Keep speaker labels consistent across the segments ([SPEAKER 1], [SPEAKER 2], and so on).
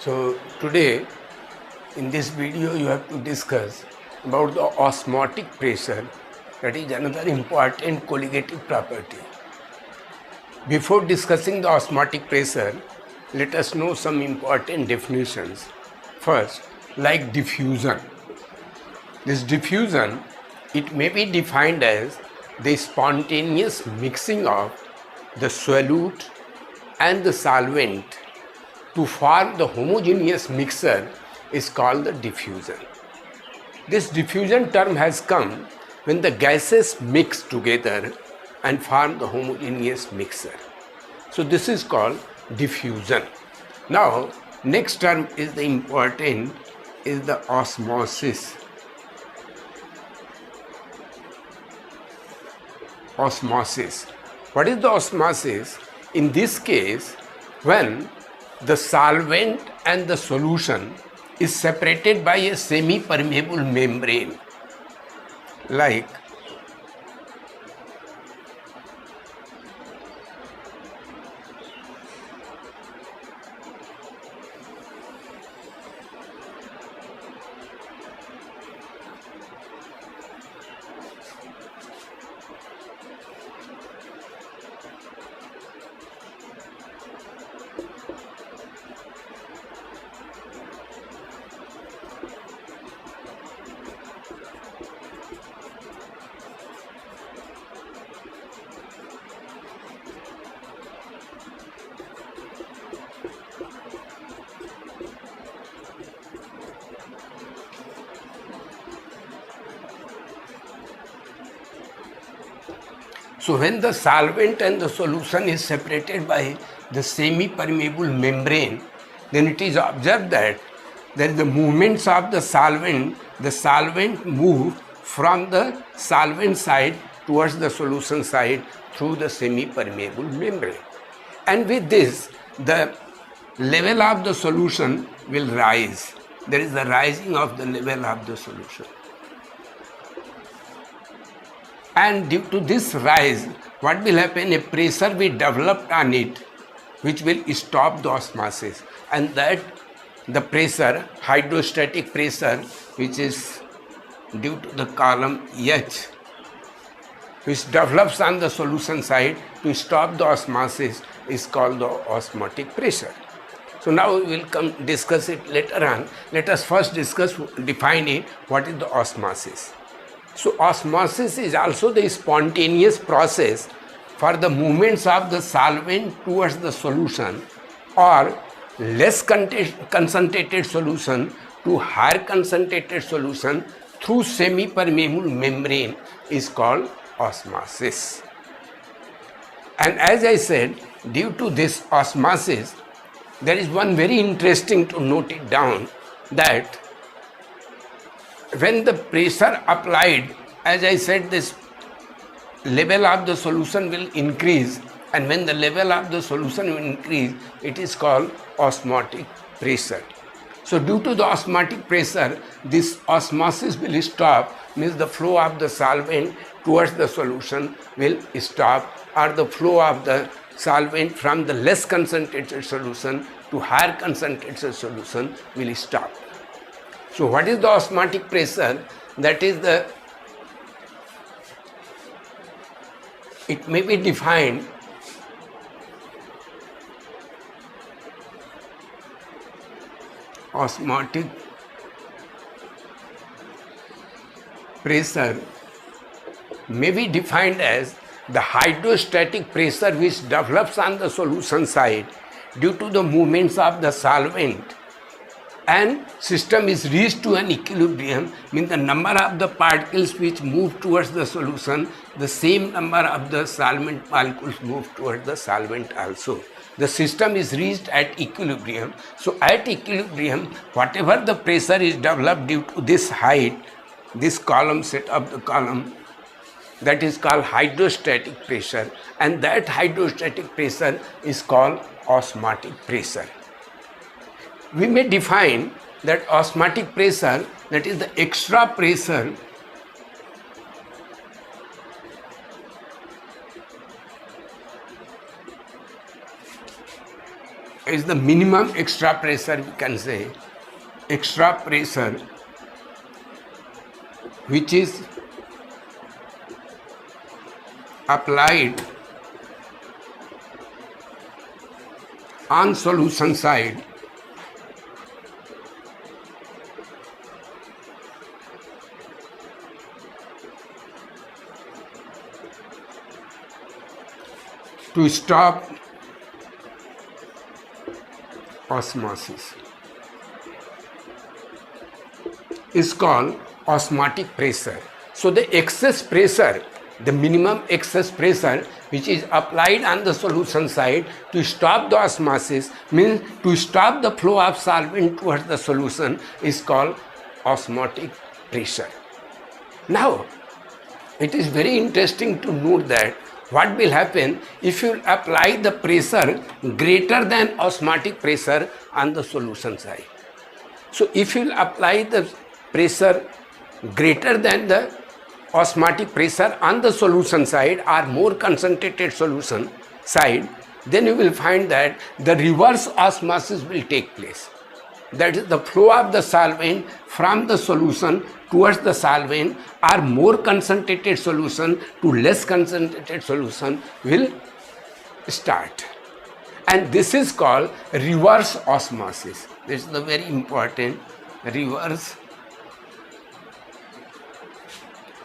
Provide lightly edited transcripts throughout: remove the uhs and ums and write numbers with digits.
[SPEAKER 1] So today in this video you have to discuss about the osmotic pressure, that is another important colligative property. Before discussing the osmotic pressure, let us know some important definitions. First, like diffusion. This diffusion, it may be defined as the spontaneous mixing of the solute and the solvent to form the homogeneous mixture is called the diffusion. This diffusion term has come when the gases mix together and form the homogeneous mixture. So this is called diffusion. Now, next term is the important is the osmosis. Osmosis. What is the osmosis? In this case, when the solvent and the solution is separated by a semi-permeable membrane, like so when the solvent and the solution is separated by the semi-permeable membrane, then it is observed that the movements of the solvent move from the solvent side towards the solution side through the semi-permeable membrane. And with this, the level of the solution will rise. There is the rising of the level of the solution. And due to this rise, what will happen? A pressure will develop on it which will stop the osmosis, and that the pressure, hydrostatic pressure, which is due to the column H, which develops on the solution side to stop the osmosis, is called the osmotic pressure. So now we will discuss it later on. Let us first define it, what is the osmosis. So osmosis is also the spontaneous process for the movements of the solvent towards the solution, or less concentrated solution to higher concentrated solution through semi-permeable membrane is called osmosis. And as I said, due to this osmosis, there is one very interesting to note it down, that when the pressure applied, as I said, this level of the solution will increase, and when the level of the solution will increase, it is called osmotic pressure. So due to the osmotic pressure, this osmosis will stop, means the flow of the solvent towards the solution will stop, or the flow of the solvent from the less concentrated solution to higher concentrated solution will stop. So what is the osmotic pressure? That is it may be defined osmotic pressure may be defined as the hydrostatic pressure which develops on the solution side due to the movements of the solvent, and system is reached to an equilibrium, means the number of the particles which move towards the solution, the same number of the solvent molecules move towards the solvent also. The system is reached at equilibrium. So at equilibrium, whatever the pressure is developed due to this height, this column set of the column, that is called hydrostatic pressure, and that hydrostatic pressure is called osmotic pressure. We may define that osmotic pressure, that is the extra pressure is the minimum extra pressure, we can say, extra pressure which is applied on solution side to stop osmosis is called osmotic pressure. So the excess pressure, the minimum excess pressure which is applied on the solution side to stop the osmosis, means to stop the flow of solvent towards the solution, is called osmotic pressure. Now, it is very interesting to note that what will happen if you apply the pressure greater than osmotic pressure on the solution side. So if you apply the pressure greater than the osmotic pressure on the solution side or more concentrated solution side, then you will find that the reverse osmosis will take place. That is, the flow of the solvent from the solution towards the solvent or more concentrated solution to less concentrated solution will start. And this is called reverse osmosis. This is the very important reverse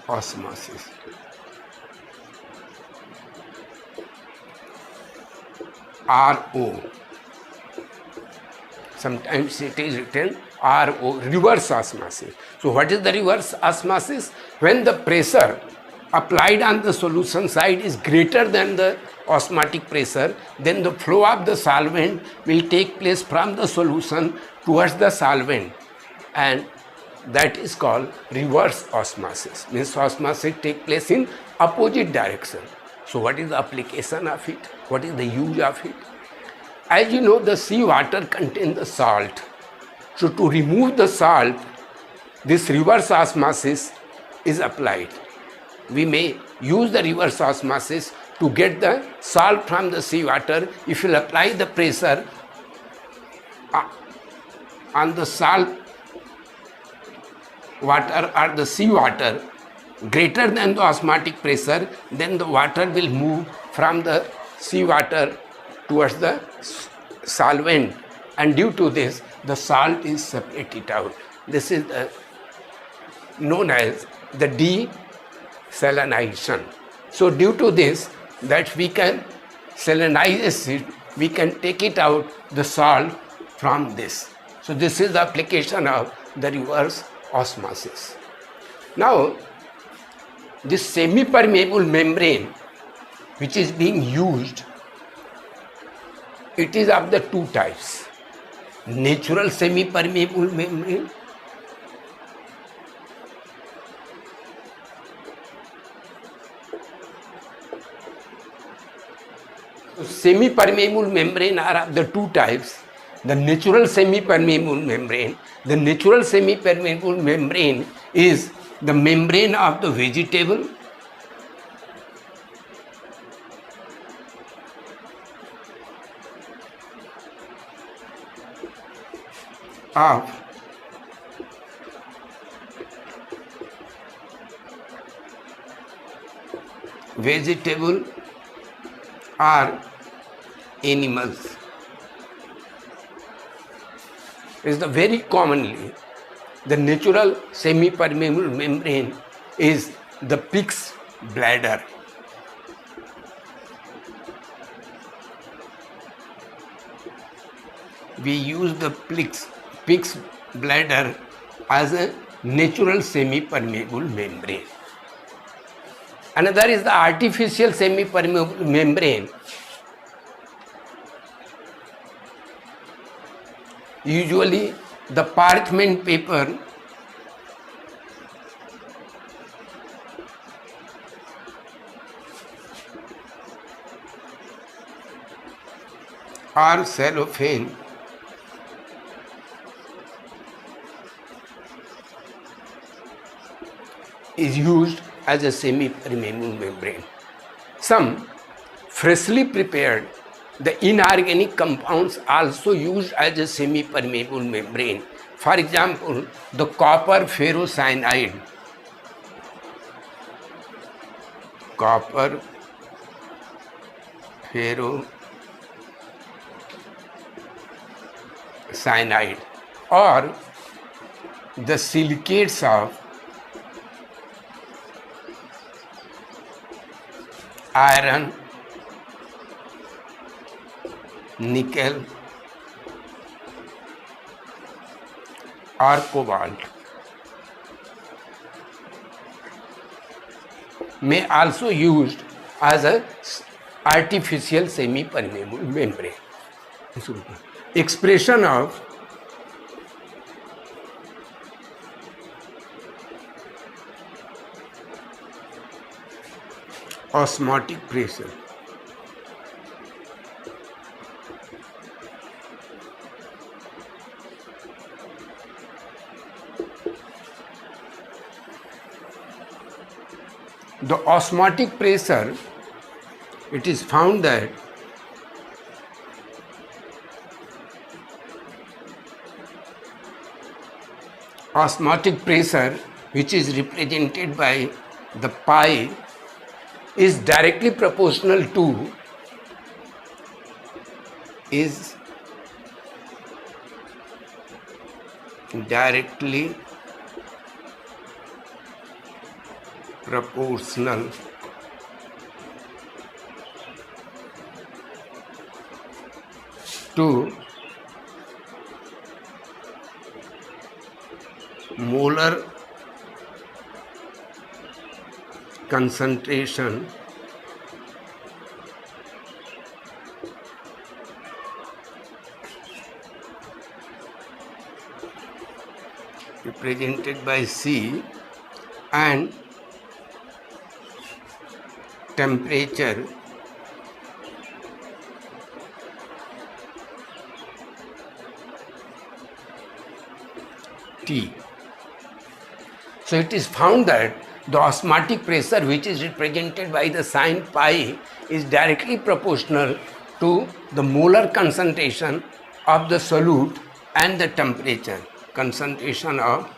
[SPEAKER 1] osmosis. RO. Sometimes it is written RO, reverse osmosis. So what is the reverse osmosis? When the pressure applied on the solution side is greater than the osmotic pressure, then the flow of the solvent will take place from the solution towards the solvent, and that is called reverse osmosis. Means osmosis take place in opposite direction. So what is the application of it? What is the use of it? As you know, the sea water contains the salt. So to remove the salt, this reverse osmosis is applied. We may use the reverse osmosis to get the salt from the sea water. If you apply the pressure on the salt water or the sea water greater than the osmotic pressure, then the water will move from the sea water towards the solvent, and due to this the salt is separated out. This is known as the desalination. So due to this, that we can salinize it, we can take it out the salt from this. So this is the application of the reverse osmosis. Now this semi-permeable membrane which is being used, it is of the two types: natural semi-permeable membrane semi-permeable membrane are of the two types: the natural semi-permeable membrane. The natural semi-permeable membrane is the membrane of the vegetable, of vegetable or animals. Is the very commonly the natural semi-permeable membrane is the pig's bladder. We use the pig's bladder as a natural semi-permeable membrane. Another is the artificial semi-permeable membrane. Usually the parchment paper or cellophane is used as a semi-permeable membrane. Some freshly prepared The inorganic compounds also used as a semi-permeable membrane. For example, the copper ferrocyanide. Copper ferrocyanide or the silicates of iron, nickel or cobalt may also used as a artificial semi-permeable membrane. Expression of osmotic pressure. The osmotic pressure, it is found that osmotic pressure, which is represented by the pi, is directly proportional to proportional to molar concentration represented by C and temperature T. So it is found that the osmotic pressure, which is represented by the sign pi, is directly proportional to the molar concentration of the solute and the temperature, concentration of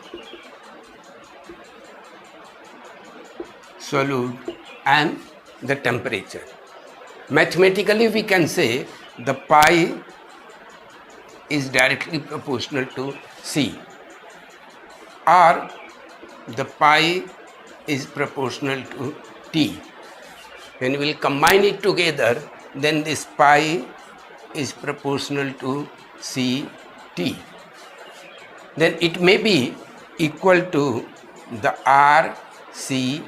[SPEAKER 1] solute and the temperature. Mathematically, we can say the pi is directly proportional to C, or the pi is proportional to T. When we will combine it together, then this pi is proportional to Ct. Then it may be equal to the RCT,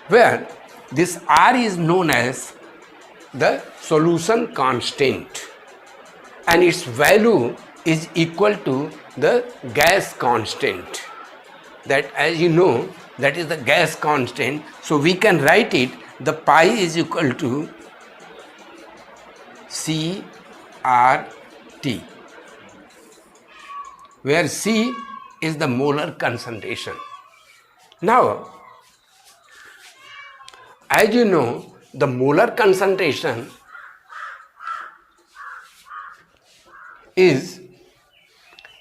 [SPEAKER 1] where this R is known as the solution constant and its value is equal to the gas constant. That, as you know, that is the gas constant. So we can write it, the pi is equal to CRT, where C is the molar concentration. Now, as you know, the molar concentration is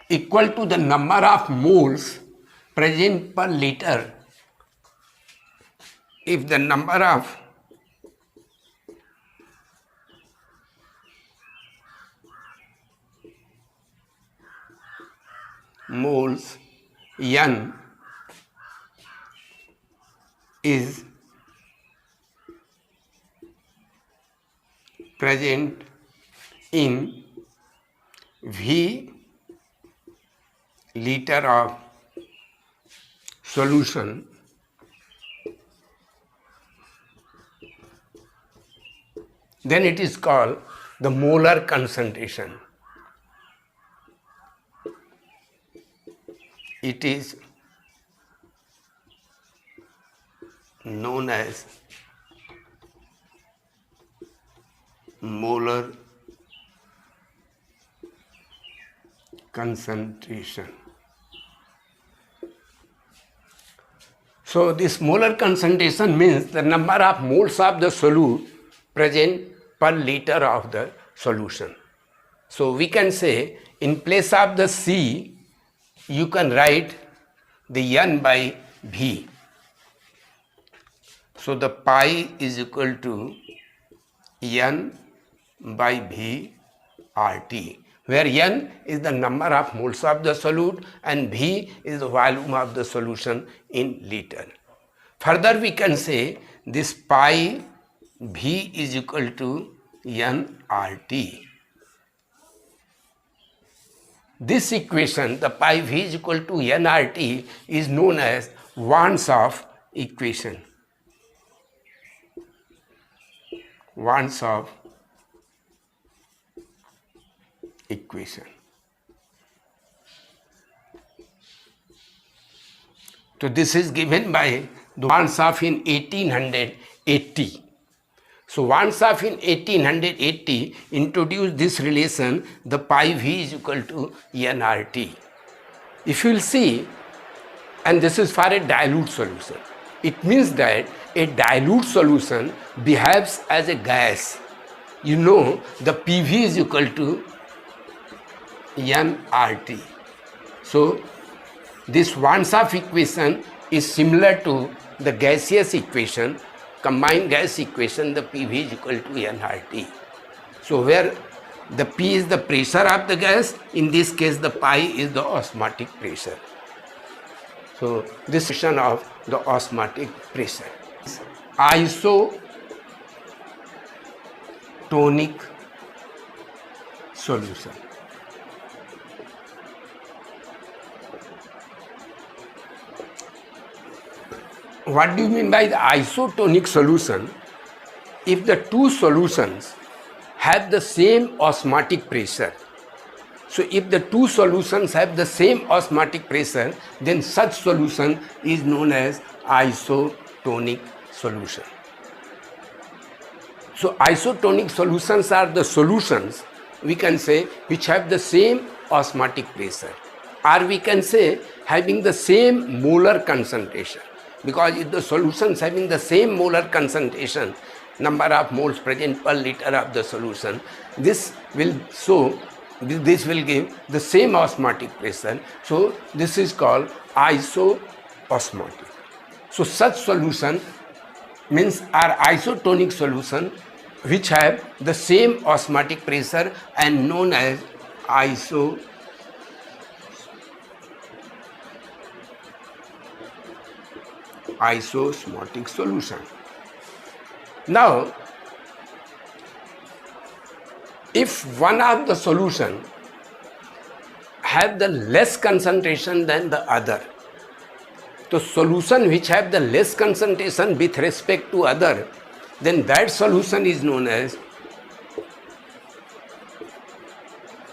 [SPEAKER 1] equal to the number of moles present per liter. If the number of moles N is present in V liter of solution, then it is called the molar concentration. It is known as molar concentration. So this molar concentration means the number of moles of the solute present per liter of the solution. So we can say in place of the C, you can write the N by V. So the pi is equal to N by V RT, where N is the number of moles of the solute and V is the volume of the solution in liter. Further we can say this pi V is equal to nRT. This equation, the pi V is equal to nRT, is known as Wan's-Off equation. Wan's-Off equation. So this is given by Wan's-Off in 1880. So Wan's-Off in 1880 introduced this relation, the pi V is equal to nRT. If you will see, and this is for a dilute solution, it means that a dilute solution behaves as a gas. You know the PV is equal to nRT. So this Wan's-Off equation is similar to the gaseous equation, combined gas equation, the PV is equal to nRT. So where the P is the pressure of the gas, in this case the pi is the osmotic pressure. So this equation of the osmotic pressure. Isotonic solution. What do you mean by the isotonic solution? If the two solutions have the same osmotic pressure, so if the two solutions have the same osmotic pressure, then such solution is known as isotonic solution. So isotonic solutions are the solutions, we can say, which have the same osmotic pressure, or we can say having the same molar concentration. Because if the solutions having the same molar concentration, number of moles present per liter of the solution, this will give the same osmotic pressure. So this is called isoosmotic. So such solution means are isotonic solution which have the same osmotic pressure and known as isosmotic solution. Now, if one of the solution have the less concentration than the other, the solution which have the less concentration with respect to other, then that solution is known as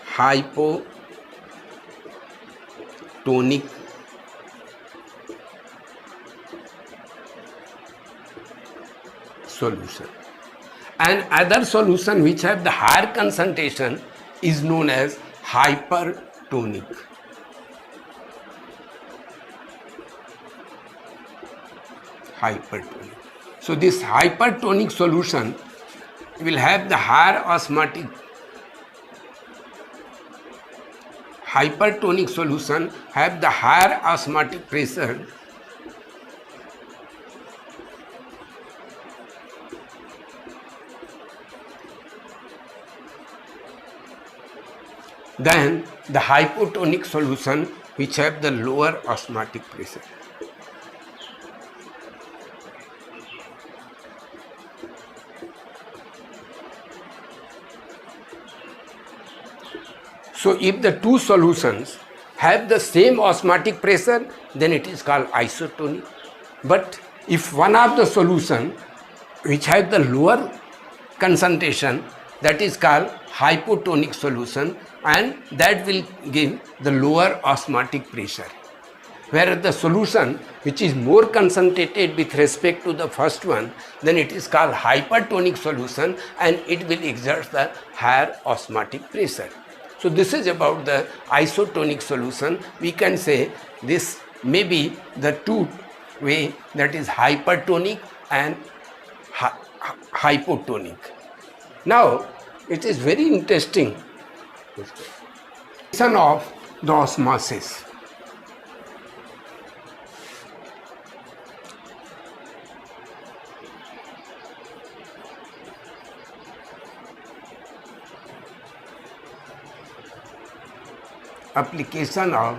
[SPEAKER 1] hypotonic solution, and other solution which have the higher concentration is known as hypertonic. So this hypertonic solution will have the higher osmotic. Hypertonic solution have the higher osmotic pressure than the hypotonic solution which have the lower osmotic pressure. So if the two solutions have the same osmotic pressure, then it is called isotonic. But if one of the solution which have the lower concentration, that is called hypotonic solution, and that will give the lower osmotic pressure. Whereas the solution which is more concentrated with respect to the first one, then it is called hypertonic solution and it will exert the higher osmotic pressure. So this is about the isotonic solution. We can say this may be the two way, that is hypertonic and hypotonic. Now, it is very interesting of the osmosis. Application of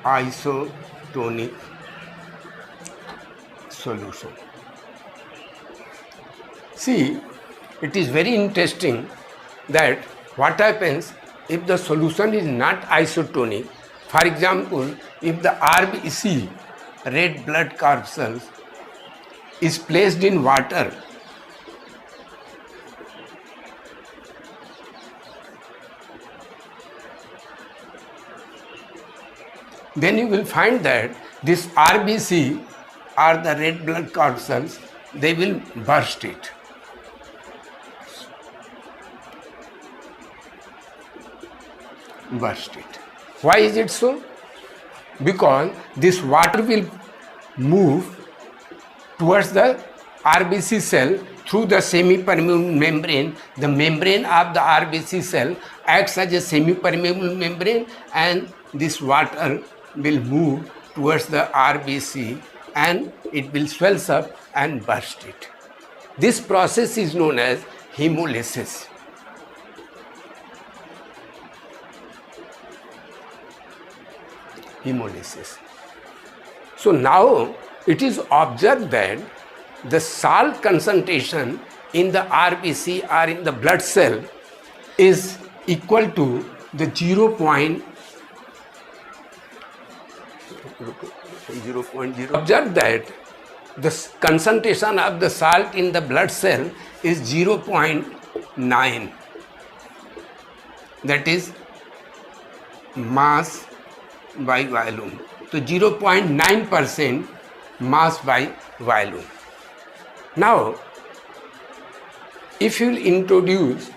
[SPEAKER 1] isotonic solution. See, it is very interesting that what happens if the solution is not isotonic. For example, if the RBC, red blood corpuscles, is placed in water, then you will find that this RBC or the red blood corpuscles, they will burst it. Why is it so? Because this water will move towards the RBC cell through the semi-permeable membrane. The membrane of the RBC cell acts as a semi-permeable membrane, and this water will move towards the RBC and it will swells up and burst it. This process is known as hemolysis. So now it is observed that the salt concentration in the RBC or in the blood cell is equal to the 0.0. Observe that the concentration of the salt in the blood cell is 0.9. That is mass by volume. So 0.9% mass by volume. Now, if you introduce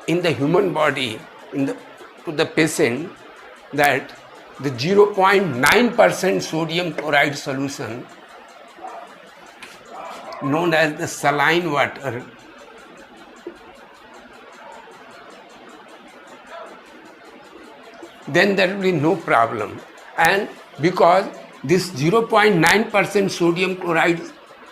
[SPEAKER 1] in the human body to the patient that the 0.9% sodium chloride solution known as the saline water, then there will be no problem. And because this 0.9% sodium chloride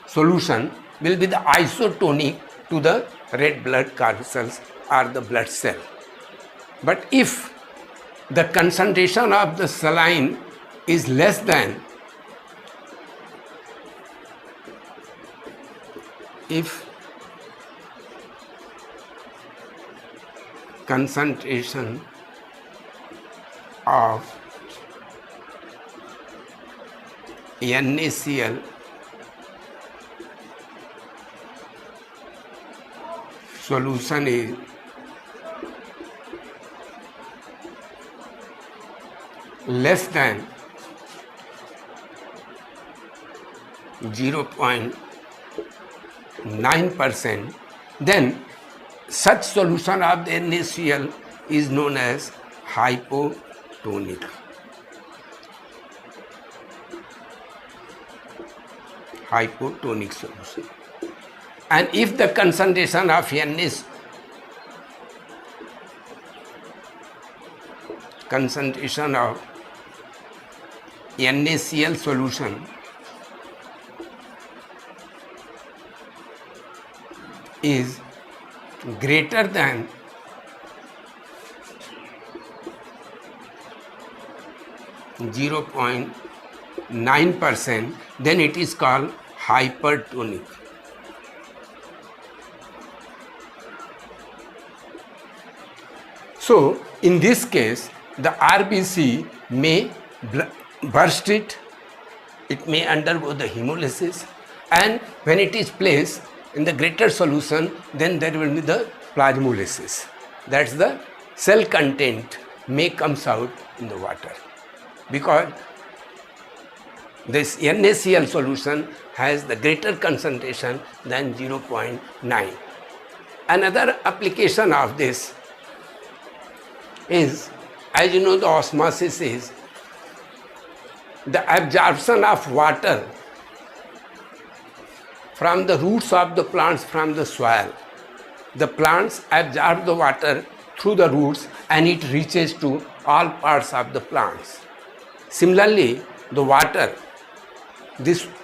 [SPEAKER 1] solution will be the isotonic to the red blood corpuscles or the blood cell. But if the concentration of the saline is less than, if concentration of NaCl solution is less than 0.9%, then such solution of the NaCl is known as hypotonic. Hypotonic solution. And if the concentration of NaCl solution is greater than 0.9%, then it is called hypertonic. So, in this case, the RBC may burst it may undergo the hemolysis, and when it is placed in the greater solution, then there will be the plasmolysis. That's the cell content may comes out in the water, because this NaCl solution has the greater concentration than 0.9. Another application of this is, as you know, the osmosis is the absorption of water from the roots of the plants from the soil. The plants absorb the water through the roots and it reaches to all parts of the plants. Similarly, the water,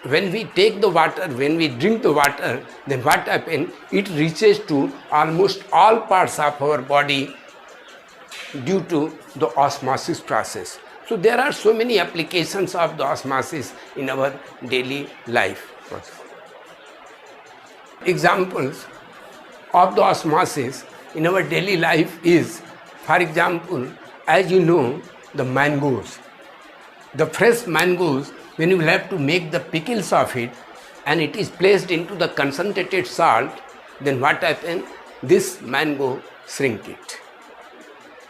[SPEAKER 1] when we take the water, when we drink the water, then what happens? It reaches to almost all parts of our body due to the osmosis process. So there are so many applications of the osmosis in our daily life. Examples of the osmosis in our daily life is, for example, as you know, the mangoes. The fresh mangoes, when you will have to make the pickles of it and it is placed into the concentrated salt, then what happens? This mango shrink it.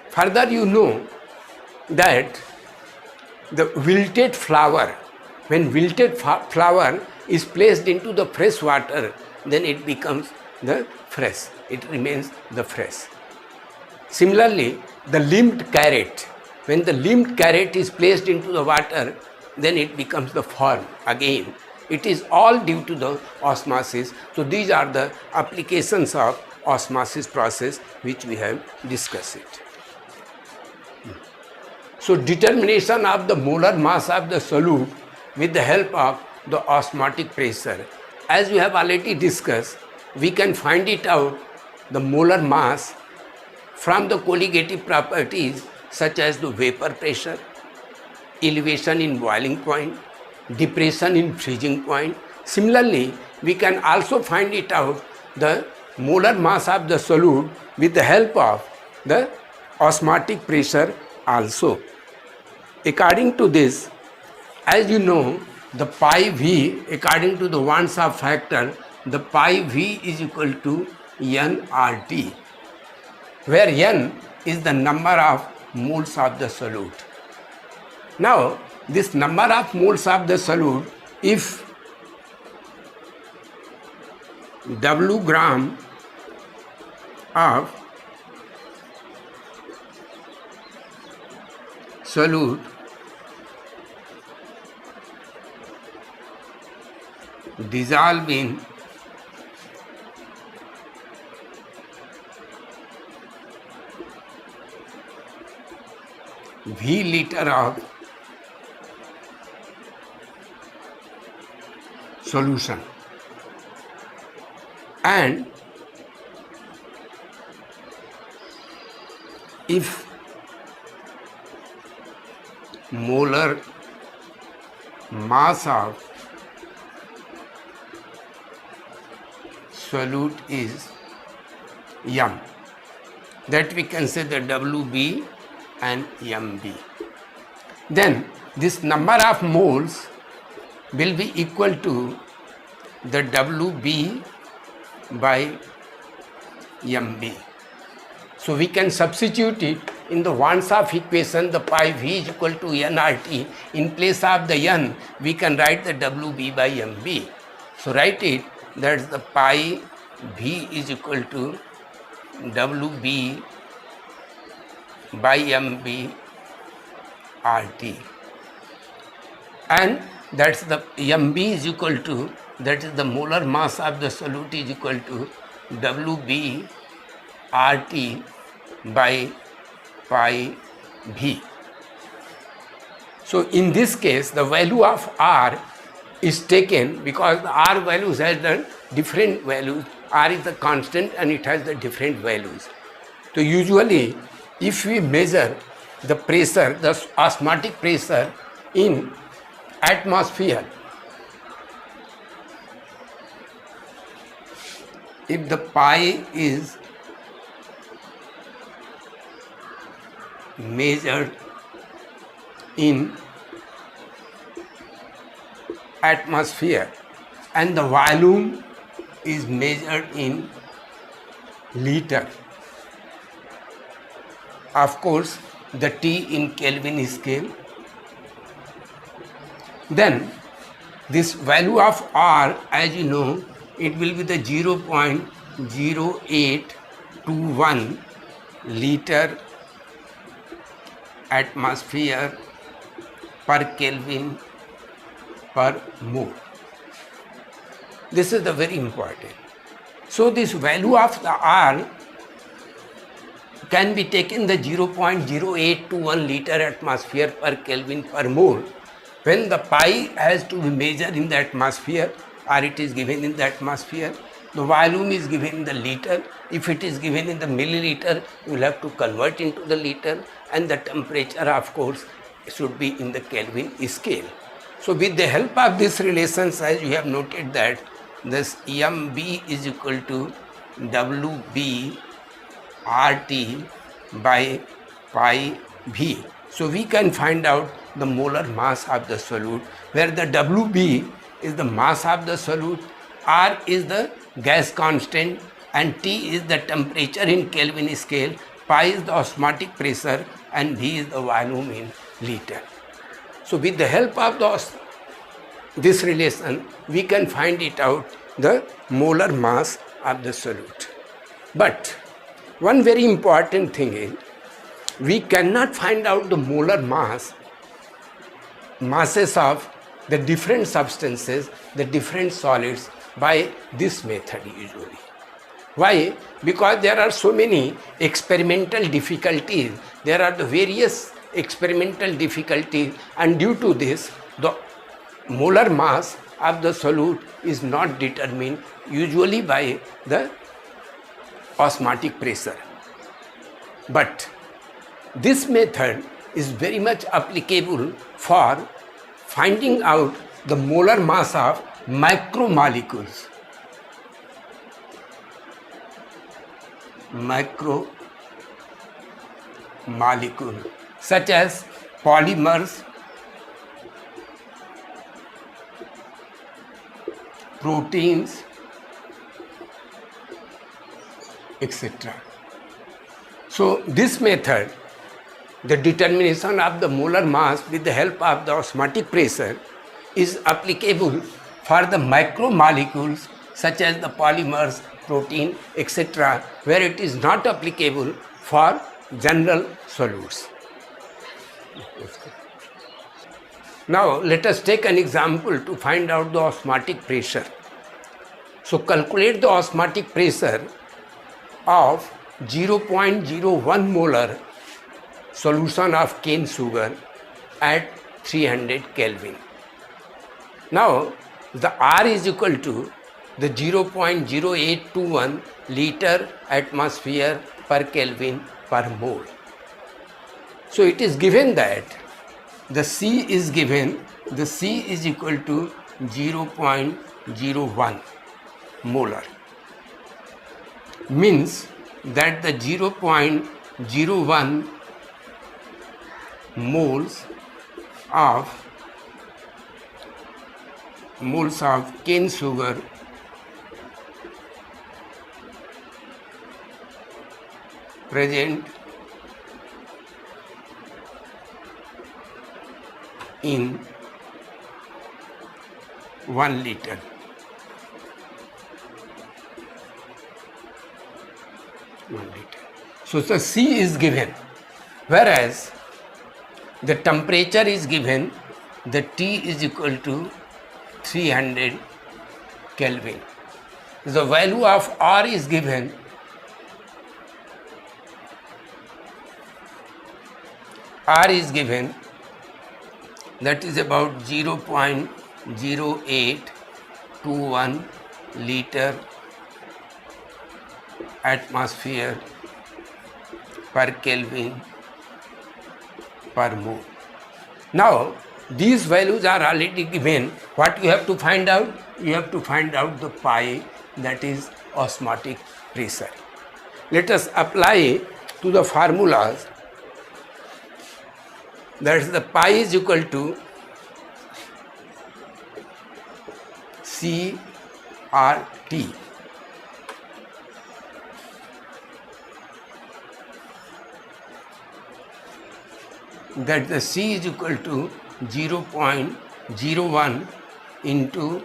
[SPEAKER 1] Further, you know that the wilted flower, when wilted flower is placed into the fresh water, then it becomes the fresh, it remains the fresh. Similarly, the limped carrot, when the limped carrot is placed into the water, then it becomes the firm again. It is all due to the osmosis. So these are the applications of osmosis process which we have discussed it. So determination of the molar mass of the solute with the help of the osmotic pressure. As we have already discussed, we can find it out the molar mass from the colligative properties such as the vapor pressure, elevation in boiling point, depression in freezing point. Similarly, we can also find it out the molar mass of the solute with the help of the osmotic pressure also. According to this, as you know, the pi v, according to the Wants-of factor, the pi v is equal to nRT, where n is the number of moles of the solute. Now, this number of moles of the solute, if W gram of solute dissolve in V liter of solution, and if molar mass of solute is m, that we can say the WB and MB. Then this number of moles will be equal to the WB by MB. So we can substitute it in the Wants-of equation, the pi v is equal to nRT. In place of the n, we can write the WB by MB. So write it, that's the pi v is equal to WB by MB RT. And that's the MB is equal to, that is the molar mass of the solute is equal to WB RT by pi v. So in this case, the value of R is taken because the R values has the different values. R is the constant and it has the different values. So usually, if we measure the pressure, the osmotic pressure in atmosphere, if the pi is measured in atmosphere and the volume is measured in liter, of course the T in Kelvin scale, then this value of R, as you know, it will be the 0.0821 liter atmosphere per Kelvin per mole. This is the very important. So this value of the R can be taken the 0.0821 liter atmosphere per Kelvin per mole when the pi has to be measured in the atmosphere, or it is given in the atmosphere. The volume is given in the liter. If it is given in the milliliter, you will have to convert into the liter, and the temperature, of course, should be in the Kelvin scale. So with the help of this relations, as you have noted that this MB is equal to WB RT by pi V. So we can find out the molar mass of the solute, where the WB is the mass of the solute, R is the gas constant, and T is the temperature in Kelvin scale, pi is the osmotic pressure, and V is the volume in liter. So with the help of this relation, we can find it out the molar mass of the solute. But one very important thing is, we cannot find out the molar masses of the different substances, the different solids by this method usually. Why? Because there are so many experimental difficulties. There are the various experimental difficulties, and due to this, the molar mass of the solute is not determined usually by the osmotic pressure. But this method is very much applicable for finding out the molar mass of macromolecules. Macromolecule such as polymers, proteins, etc. So this method, the determination of the molar mass with the help of the osmotic pressure, is applicable for the macromolecules such as the polymers, protein, etc., where it is not applicable for general solutes. Now let us take an example to find out the osmotic pressure. So calculate the osmotic pressure of 0.01 molar solution of cane sugar at 300 Kelvin. Now the R is equal to the 0.0821 liter atmosphere per Kelvin per mole. So it is given that the C is given, the C is equal to 0.01 molar. Means that the 0.01 moles of cane sugar present in 1 liter. So the C is given, whereas the temperature is given, the T is equal to 300 Kelvin. The value of R is given, that is about 0.0821 liter atmosphere per Kelvin per mole. Now these values are already given. What you have to find out? You have to find out the pi, that is osmotic pressure. Let us apply to the formulas. That is, the pi is equal to CRT. That the C is equal to 0.01 into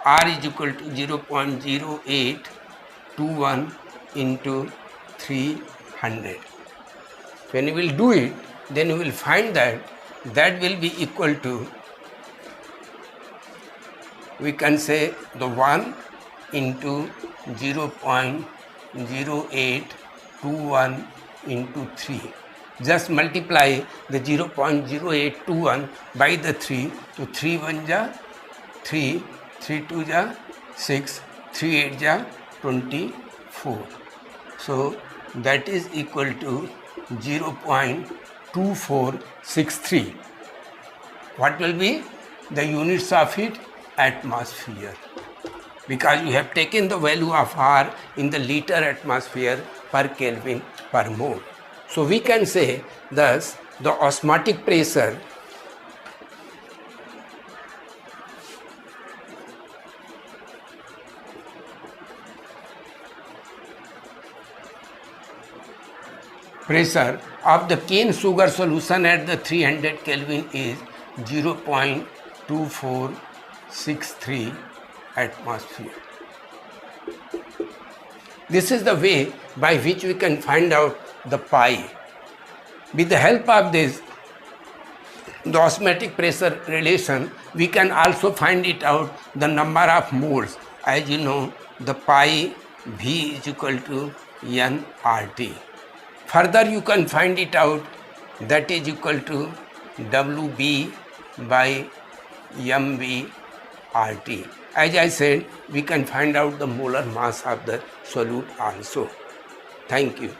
[SPEAKER 1] R is equal to 0.0821 into 300. When you will do it, then you will find that that will be equal to, we can say, the 1 into 0.0821 into 3. Just multiply the 0.0821 by the 3. So 3 1 ja 3, 3 2 ja 6, 3 8 ja 24. So that is equal to 0.2463. What will be the units of it? Atmosphere. Because you have taken the value of R in the liter atmosphere per Kelvin per mole. So we can say thus the osmotic pressure of the cane sugar solution at the 300 Kelvin is 0.2463 atmosphere. This is the way by which we can find out the pi. With the help of this, the osmotic pressure relation, we can also find it out the number of moles. As you know, the pi V is equal to nRT. Further, you can find it out, that is equal to WB by MV RT. As I said, we can find out the molar mass of the solute also. Thank you.